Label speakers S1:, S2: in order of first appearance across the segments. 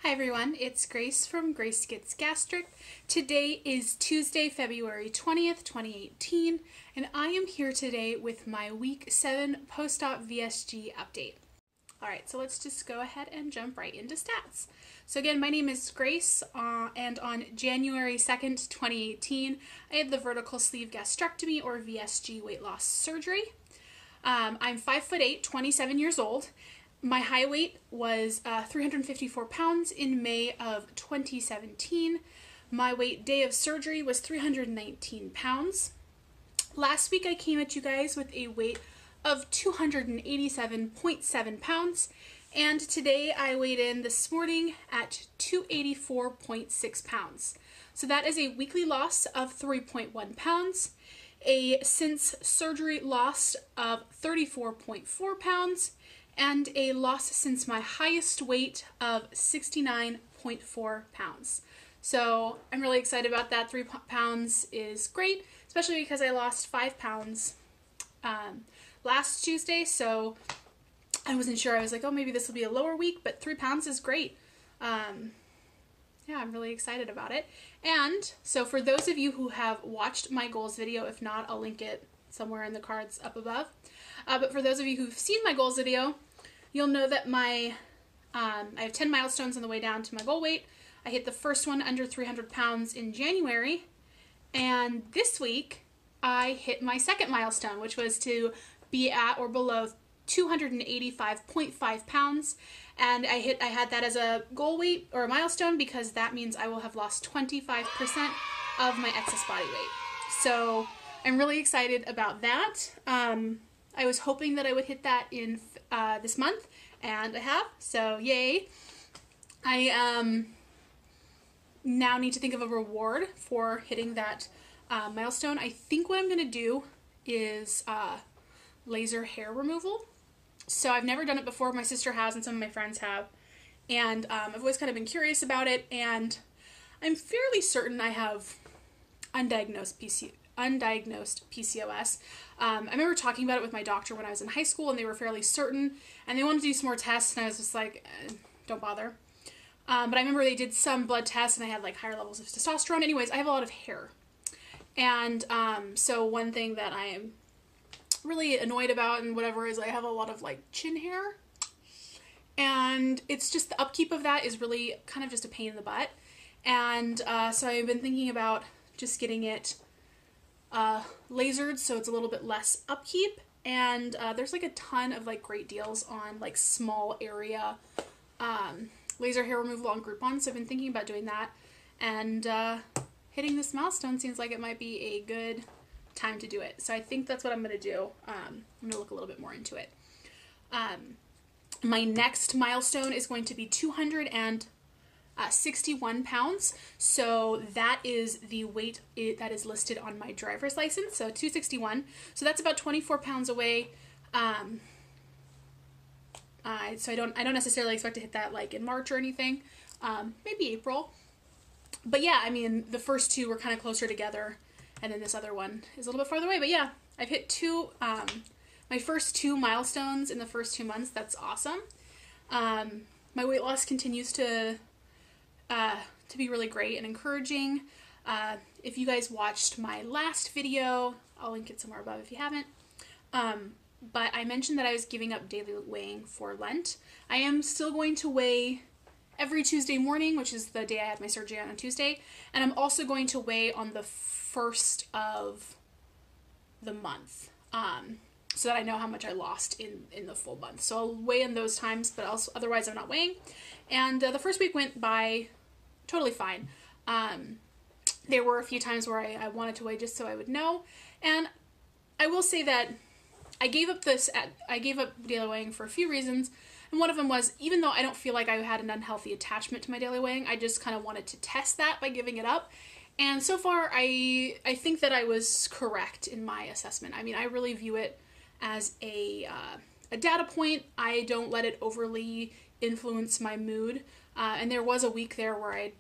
S1: Hi everyone, it's Grace from Grace Gets Gastric. Today is Tuesday, February 20th, 2018, and I am here today with my Week 7 post-op VSG update. Alright, so let's just go ahead and jump right into stats. So again, my name is Grace, and on January 2nd, 2018, I had the Vertical Sleeve Gastrectomy, or VSG, weight loss surgery. I'm 5'8", 27 years old. My high weight was 354 pounds in May of 2017. My weight day of surgery was 319 pounds. Last week I came at you guys with a weight of 287.7 pounds, and today I weighed in this morning at 284.6 pounds. So that is a weekly loss of 3.1 pounds, a since surgery loss of 34.4 pounds, and a loss since my highest weight of 69.4 pounds. So I'm really excited about that. 3 pounds is great, especially because I lost 5 pounds last Tuesday, so I wasn't sure. I was like, oh, maybe this will be a lower week, but 3 pounds is great. Yeah, I'm really excited about it. And so for those of you who have watched my goals video, if not, I'll link it somewhere in the cards up above. But for those of you who've seen my goals video, you'll know that I have 10 milestones on the way down to my goal weight. I hit the first one under 300 pounds in January, and this week I hit my second milestone, which was to be at or below 285.5 pounds, and I had that as a goal weight or a milestone because that means I will have lost 25% of my excess body weight. So I'm really excited about that. I was hoping that I would hit that in this month, and I have, so yay. I now need to think of a reward for hitting that milestone. I think what I'm going to do is laser hair removal. So I've never done it before. My sister has and some of my friends have, and I've always kind of been curious about it, and I'm fairly certain I have undiagnosed PCOS. I remember talking about it with my doctor when I was in high school, and they were fairly certain, and they wanted to do some more tests, and I was just like, don't bother. But I remember they did some blood tests, and I had like higher levels of testosterone. Anyways, I have a lot of hair, and so one thing that I am really annoyed about and whatever is I have a lot of like chin hair, and it's just the upkeep of that is really kind of just a pain in the butt, and so I've been thinking about just getting it lasered so it's a little bit less upkeep, and there's like a ton of like great deals on like small area laser hair removal on Groupon, so I've been thinking about doing that, and hitting this milestone seems like it might be a good time to do it. So I think that's what I'm going to do. I'm going to look a little bit more into it. My next milestone is going to be 261 pounds. So that is the weight that is listed on my driver's license. So 261. So that's about 24 pounds away. So I don't necessarily expect to hit that like in March or anything. Maybe April. But yeah, I mean, the first two were kind of closer together, and then this other one is a little bit farther away. But yeah, I've hit my first 2 milestones in the first 2 months. That's awesome. My weight loss continues to be really great and encouraging. If you guys watched my last video, I'll link it somewhere above if you haven't. But I mentioned that I was giving up daily weighing for Lent. I am still going to weigh every Tuesday morning, which is the day I had my surgery on Tuesday, and I'm also going to weigh on the first of the month, so that I know how much I lost in the full month. So I'll weigh in those times, but also otherwise I'm not weighing. And the first week went by totally fine. There were a few times where I wanted to weigh just so I would know, and I will say that I gave up daily weighing for a few reasons. And one of them was, even though I don't feel like I had an unhealthy attachment to my daily weighing, I just kind of wanted to test that by giving it up. And so far, I think that I was correct in my assessment. I mean, I really view it as a data point. I don't let it overly influence my mood. And there was a week there where I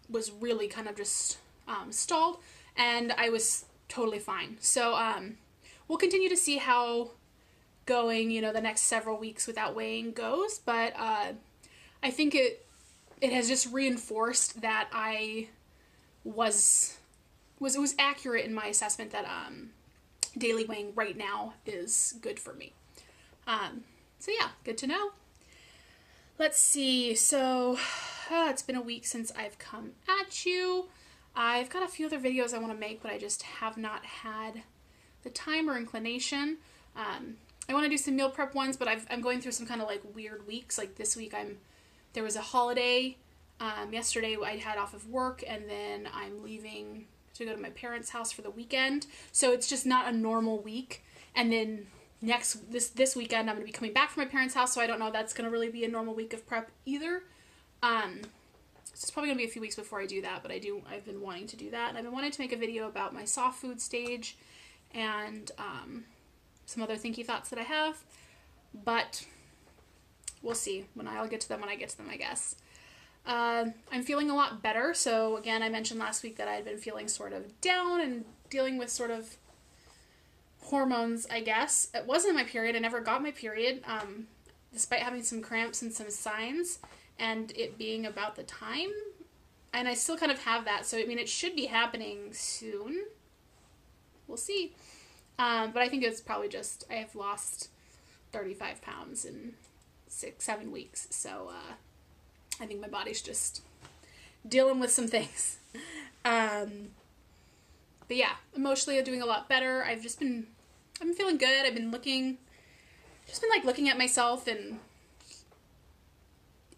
S1: was really kind of just stalled, and I was totally fine. So we'll continue to see how going, the next several weeks without weighing goes, but I think it it has just reinforced that I was accurate in my assessment that daily weighing right now is good for me. So yeah, good to know. Let's see. So it's been a week since I've come at you. I've got a few other videos I want to make, but I just have not had the time or inclination. I want to do some meal prep ones, but I'm going through some kind of like weird weeks. Like this week there was a holiday. Yesterday I had off of work, and then I'm leaving to go to my parents' house for the weekend. So it's just not a normal week. And then this weekend I'm going to be coming back from my parents' house, so I don't know if that's going to really be a normal week of prep either. So it's probably going to be a few weeks before I do that, but I've been wanting to do that. And I've been wanting to make a video about my soft food stage and some other thinky thoughts that I have, but we'll see. I'll get to them when I get to them, I guess. I'm feeling a lot better. So again, I mentioned last week that I had been feeling sort of down and dealing with sort of hormones, I guess. It wasn't my period. I never got my period, despite having some cramps and some signs and it being about the time. And I still kind of have that. So, I mean, it should be happening soon. We'll see. But I think it's probably just, I have lost 35 pounds in 6-7 weeks. So, I think my body's just dealing with some things. But yeah, emotionally I'm doing a lot better. I've been feeling good. I've been looking at myself and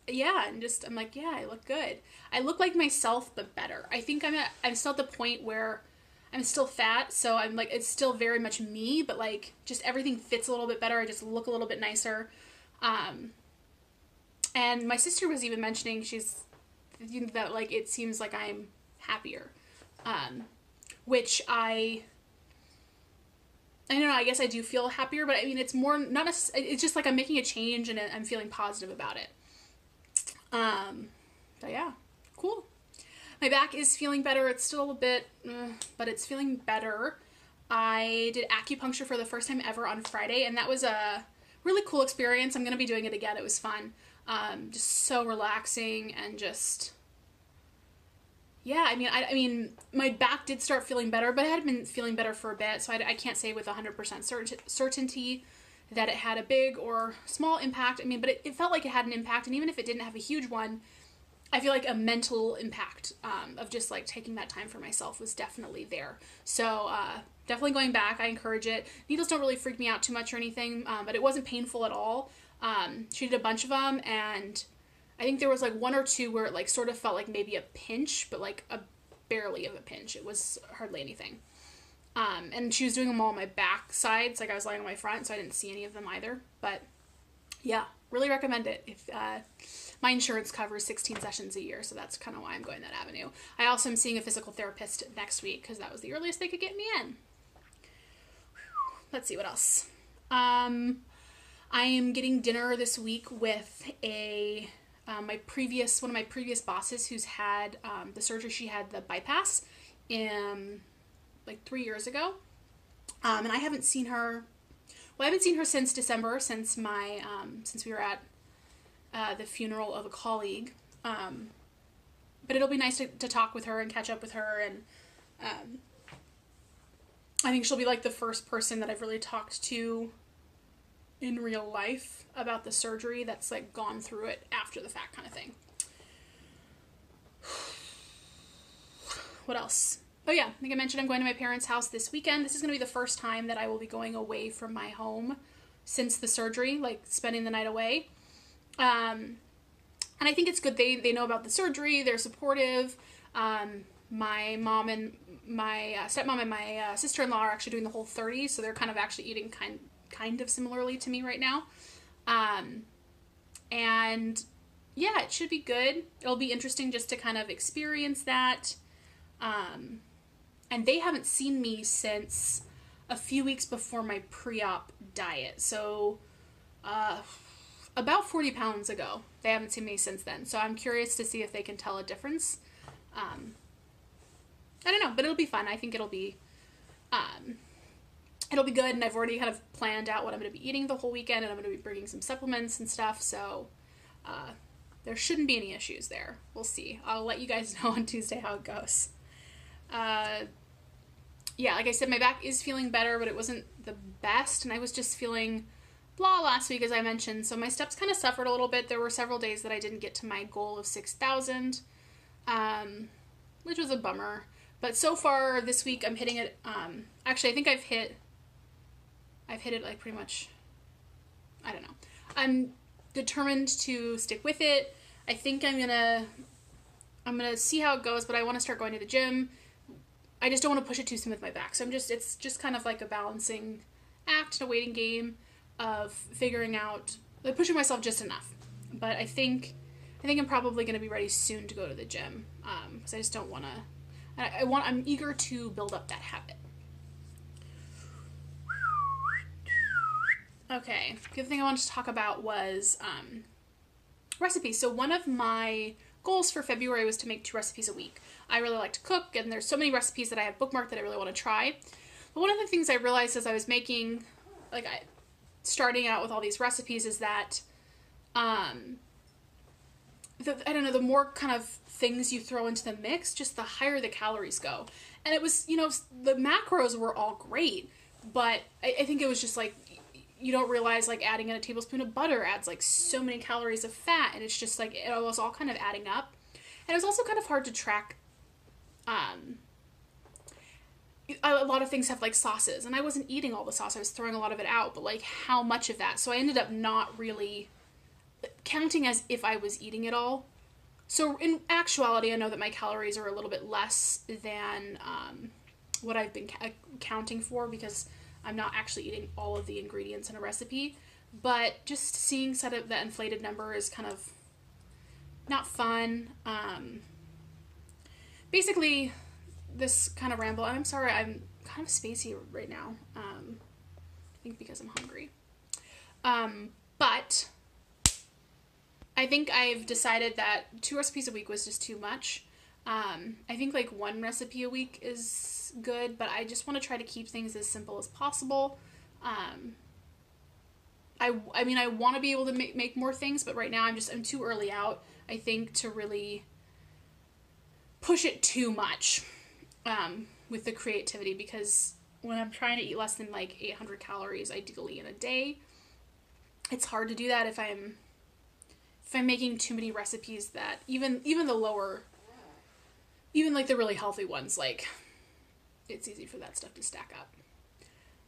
S1: yeah, and I'm like, yeah, I look good. I look like myself, but better. I think I'm still at the point where I'm still fat, so I'm like, it's still very much me, but like, just everything fits a little bit better. I just look a little bit nicer. And my sister was even mentioning, that like, it seems like I'm happier. Which I don't know, I guess I do feel happier, but I mean, it's more, not necessarily, it's just like I'm making a change and I'm feeling positive about it. But yeah, cool. My back is feeling better. It's still a bit, but it's feeling better. I did acupuncture for the first time ever on Friday, and that was a really cool experience. I'm going to be doing it again. It was fun. Just so relaxing and just, yeah, I mean, my back did start feeling better, but it had been feeling better for a bit, so I can't say with 100% certainty that it had a big or small impact. I mean, but it felt like it had an impact, and even if it didn't have a huge one, I feel like a mental impact of just like taking that time for myself was definitely there. So definitely going back, I encourage it. Needles don't really freak me out too much or anything, but it wasn't painful at all. She did a bunch of them, and I think there was like one or two where it like sort of felt like maybe a pinch, but like barely of a pinch. It was hardly anything. And she was doing them all on my back sides, like I was lying on my front, so I didn't see any of them either. But yeah, really recommend it. If my insurance covers 16 sessions a year, so that's kind of why I'm going that avenue. I also am seeing a physical therapist next week because that was the earliest they could get me in. Let's see what else. I am getting dinner this week with one of my previous bosses who's had the surgery. She had the bypass in like 3 years ago, and I haven't seen her. Well, I haven't seen her since December, since we were at the funeral of a colleague. But it'll be nice to talk with her and catch up with her, and I think she'll be like the first person that I've really talked to in real life about the surgery that's like gone through it after the fact kind of thing. What else? Oh yeah, I think I mentioned I'm going to my parents' house this weekend. This is going to be the first time that I will be going away from my home since the surgery, like spending the night away. And I think it's good. They know about the surgery. They're supportive. My mom and my stepmom and my sister-in-law are actually doing the Whole30, so they're kind of actually eating kind of similarly to me right now. And yeah, it should be good. It'll be interesting just to kind of experience that. And they haven't seen me since a few weeks before my pre-op diet. So, about 40 pounds ago. They haven't seen me since then. So I'm curious to see if they can tell a difference. I don't know, but it'll be fun. I think it'll be good. And I've already kind of planned out what I'm going to be eating the whole weekend, and I'm going to be bringing some supplements and stuff. So, there shouldn't be any issues there. We'll see. I'll let you guys know on Tuesday how it goes. Yeah, like I said, my back is feeling better, but it wasn't the best, and I was just feeling blah last week, as I mentioned, so my steps kind of suffered a little bit. There were several days that I didn't get to my goal of 6,000, which was a bummer. But so far this week, I'm hitting it. Actually, I think I've hit it like pretty much. I don't know. I'm determined to stick with it. I think I'm gonna see how it goes, but I want to start going to the gym. I just don't want to push it too soon with my back. So it's just kind of like a balancing act, a waiting game of figuring out, like pushing myself just enough. But I think I'm probably going to be ready soon to go to the gym. Because I just don't want to, I'm eager to build up that habit. Okay, the other thing I wanted to talk about was recipes. So one of my goals for February was to make 2 recipes a week. I really like to cook, and there's so many recipes that I have bookmarked that I really want to try. But one of the things I realized as I was making, starting out with all these recipes, is that, I don't know, the more kind of things you throw into the mix, just the higher the calories go. And it was, the macros were all great, but I think it was just like, you don't realize like adding in a tablespoon of butter adds like so many calories of fat, and it's just like, it was all kind of adding up. And it was also kind of hard to track. A lot of things have like sauces, and I wasn't eating all the sauce. I was throwing a lot of it out, but like how much of that? So I ended up not really counting as if I was eating it all. So in actuality, I know that my calories are a little bit less than what I've been counting for, because I'm not actually eating all of the ingredients in a recipe. But just seeing sort of that inflated number is kind of not fun. Basically, this kind of ramble, I'm sorry, I'm kind of spacey right now. I think because I'm hungry. But I think I've decided that 2 recipes a week was just too much. I think like 1 recipe a week is good, but I just want to try to keep things as simple as possible. I mean, I want to be able to make more things, but right now I'm too early out, I think, to really push it too much with the creativity, because when I'm trying to eat less than like 800 calories ideally in a day, it's hard to do that if I'm making too many recipes that even the lower, even like the really healthy ones, like it's easy for that stuff to stack up.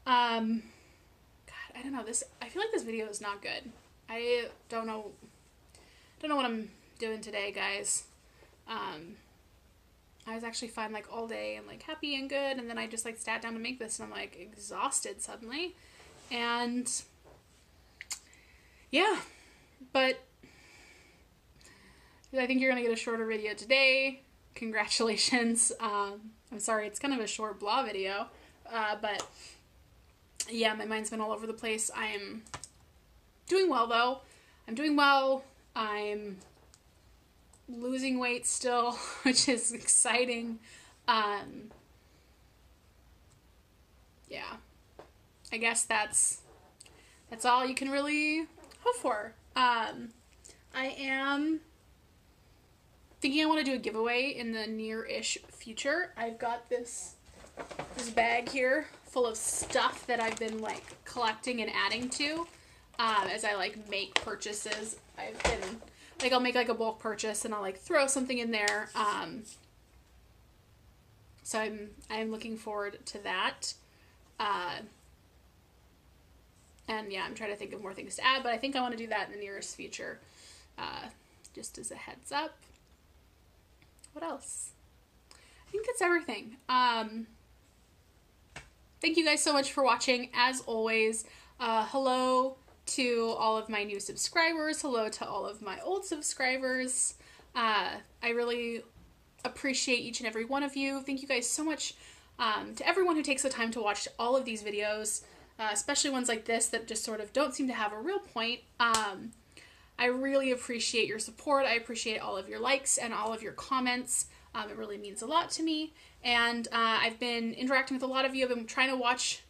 S1: God, I don't know, I feel like this video is not good. I don't know what I'm doing today, guys. I was actually fine like all day and like happy and good, and then I just like sat down to make this, and I'm like exhausted suddenly. And yeah, but I think you're gonna get a shorter video today. Congratulations. I'm sorry, it's kind of a short blah video, but yeah, my mind's been all over the place. I'm doing well though. I'm doing well. I'm losing weight still, which is exciting. Yeah, I guess that's all you can really hope for. I am thinking I want to do a giveaway in the near-ish future. I've got this bag here full of stuff that I've been like collecting and adding to as I like make purchases. I've been like, I'll make like a bulk purchase and I'll like throw something in there. So I'm looking forward to that. And yeah, I'm trying to think of more things to add, but I think I want to do that in the nearest future. Just as a heads up. What else? I think that's everything. Thank you guys so much for watching. As always, hello to all of my new subscribers. Hello to all of my old subscribers. I really appreciate each and every one of you. Thank you guys so much to everyone who takes the time to watch all of these videos, especially ones like this that just sort of don't seem to have a real point. I really appreciate your support. I appreciate all of your likes and all of your comments. It really means a lot to me. And I've been interacting with a lot of you. I've been trying to watch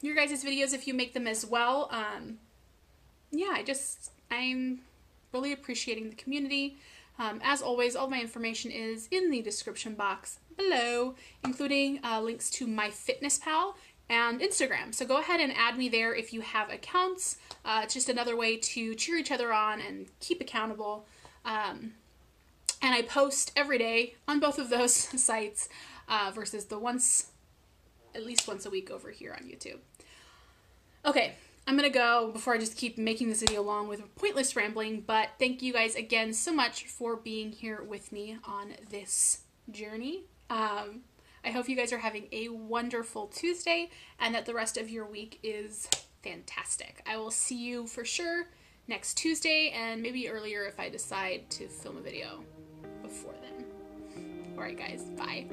S1: your guys' videos if you make them as well. Yeah, I'm really appreciating the community. As always, all my information is in the description box below, including links to MyFitnessPal and Instagram. So go ahead and add me there if you have accounts. It's just another way to cheer each other on and keep accountable. And I post every day on both of those sites versus the at least once a week over here on YouTube. Okay, I'm gonna go before I just keep making this video long with pointless rambling, but thank you guys again so much for being here with me on this journey. I hope you guys are having a wonderful Tuesday and that the rest of your week is fantastic. I will see you for sure next Tuesday and maybe earlier if I decide to film a video before then. Alright guys, bye.